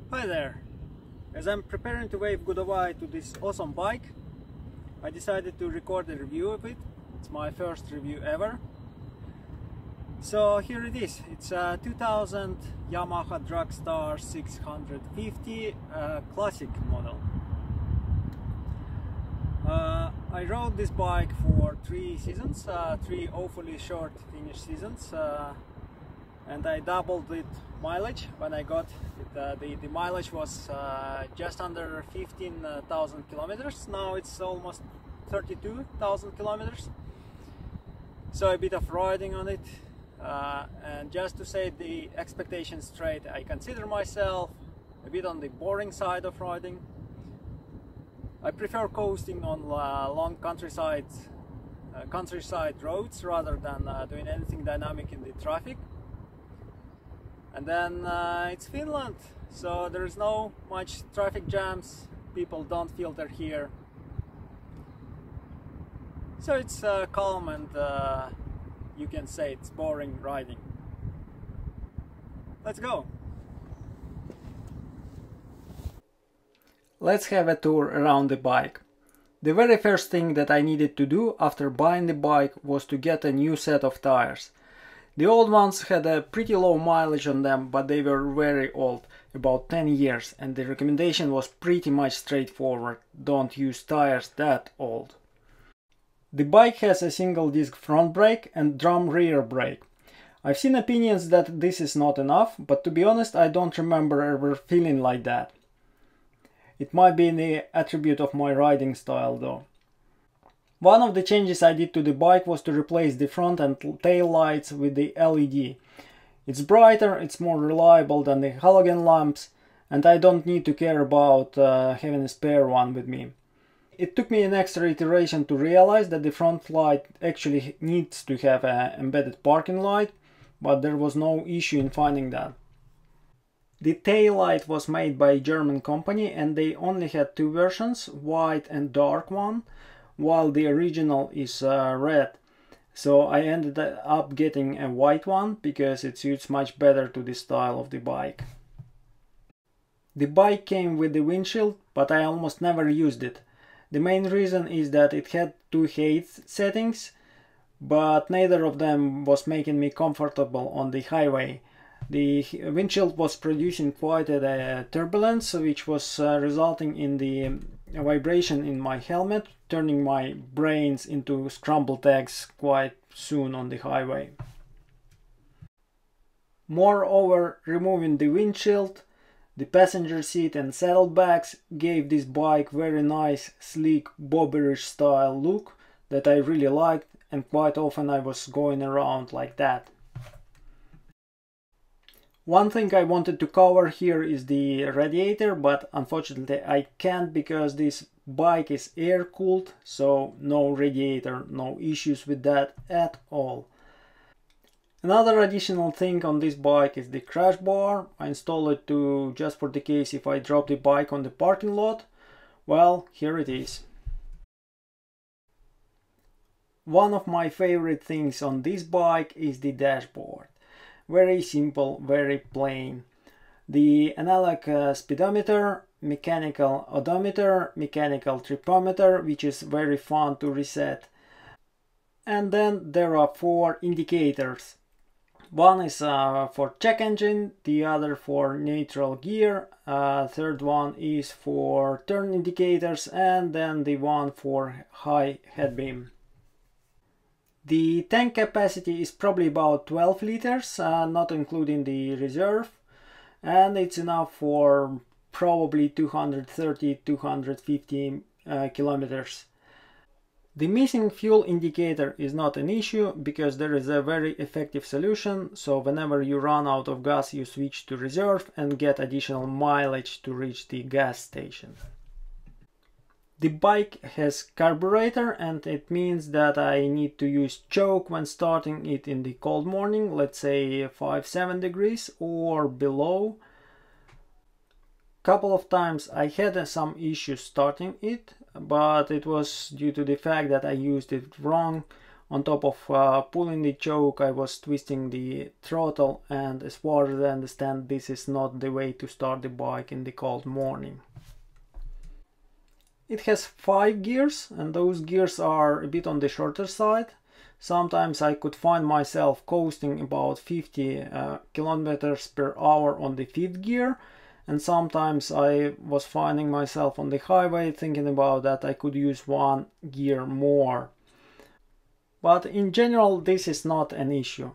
Hi there! As I'm preparing to wave goodbye to this awesome bike, I decided to record a review of it. It's my first review ever. So here it is. It's a 2000 Yamaha Dragstar 650 classic model. I rode this bike for 3 seasons, 3 awfully short finish seasons, and I doubled it mileage when I got it. The mileage was just under 15,000 kilometers. Now it's almost 32,000 kilometers. So a bit of riding on it, and just to say the expectations straight, I consider myself a bit on the boring side of riding. I prefer coasting on long countryside roads rather than doing anything dynamic in the traffic. And then it's Finland, so there is no much traffic jams, people don't filter here. So it's calm and you can say it's boring riding. Let's go! Let's have a tour around the bike. The very first thing that I needed to do after buying the bike was to get a new set of tires. The old ones had a pretty low mileage on them, but they were very old, about 10 years, and the recommendation was pretty much straightforward: don't use tires that old. The bike has a single disc front brake and drum rear brake. I've seen opinions that this is not enough, but to be honest, I don't remember ever feeling like that. It might be the attribute of my riding style though. One of the changes I did to the bike was to replace the front and tail lights with the LED. It's brighter, it's more reliable than the halogen lamps, and I don't need to care about having a spare one with me. It took me an extra iteration to realize that the front light actually needs to have an embedded parking light, but there was no issue in finding that. The tail light was made by a German company and they only had 2 versions, white and dark one, while the original is red. So I ended up getting a white one because it suits much better to the style of the bike. The bike came with the windshield, but I almost never used it. The main reason is that it had 2 height settings, but neither of them was making me comfortable on the highway. The windshield was producing quite a turbulence, which was resulting in the vibration in my helmet, turning my brains into scrambled eggs quite soon on the highway. Moreover, removing the windshield, the passenger seat and saddlebags gave this bike very nice, sleek, bobberish style look that I really liked, and quite often I was going around like that. One thing I wanted to cover here is the radiator, but unfortunately I can't because this bike is air-cooled, so no radiator, no issues with that at all. Another additional thing on this bike is the crash bar. I installed it just for the case if I drop the bike on the parking lot. Well, here it is. One of my favorite things on this bike is the dashboard. Very simple, very plain. The analog speedometer, mechanical odometer, mechanical tripometer, which is very fun to reset. And then there are 4 indicators. One is for check engine, the other for neutral gear, third one is for turn indicators, and then the one for high headbeam. The tank capacity is probably about 12 liters, not including the reserve, and it's enough for probably 230-250 kilometers. The missing fuel indicator is not an issue because there is a very effective solution, so whenever you run out of gas you switch to reserve and get additional mileage to reach the gas station. The bike has carburetor, and it means that I need to use choke when starting it in the cold morning, let's say 5-7 degrees or below. Couple of times I had some issues starting it, but it was due to the fact that I used it wrong On top of pulling the choke, I was twisting the throttle, and as far as I understand, this is not the way to start the bike in the cold morning. It has 5 gears, and those gears are a bit on the shorter side. Sometimes I could find myself coasting about 50 kilometers per hour on the 5th gear, and sometimes I was finding myself on the highway thinking about that I could use 1 gear more. But in general, this is not an issue.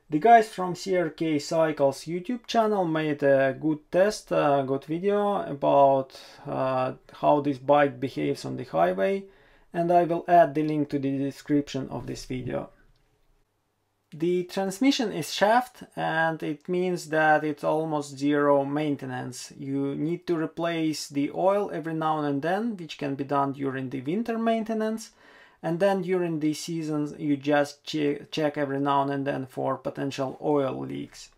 The guys from CRK Cycles YouTube channel made a good test, good video about how this bike behaves on the highway, and I will add the link to the description of this video. The transmission is shaft, and it means that it's almost zero maintenance. You need to replace the oil every now and then, which can be done during the winter maintenance. And then during the seasons you just check every now and then for potential oil leaks.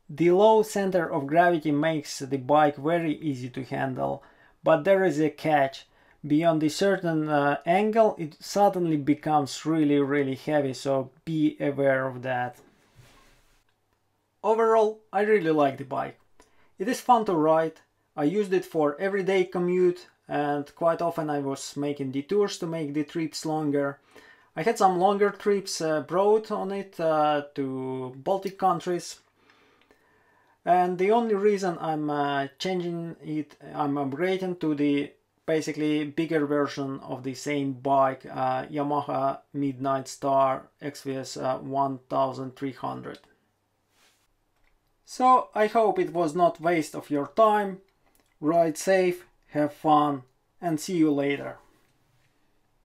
The low center of gravity makes the bike very easy to handle, but there is a catch. Beyond a certain angle it suddenly becomes really heavy, so be aware of that. Overall, I really like the bike. It is fun to ride. I used it for everyday commute, and quite often I was making detours to make the trips longer. I had some longer trips abroad on it to Baltic countries. And the only reason I'm changing it, I'm upgrading to the basically bigger version of the same bike, Yamaha Midnight Star XVS650A. So I hope it was not waste of your time. Ride safe, have fun, and see you later.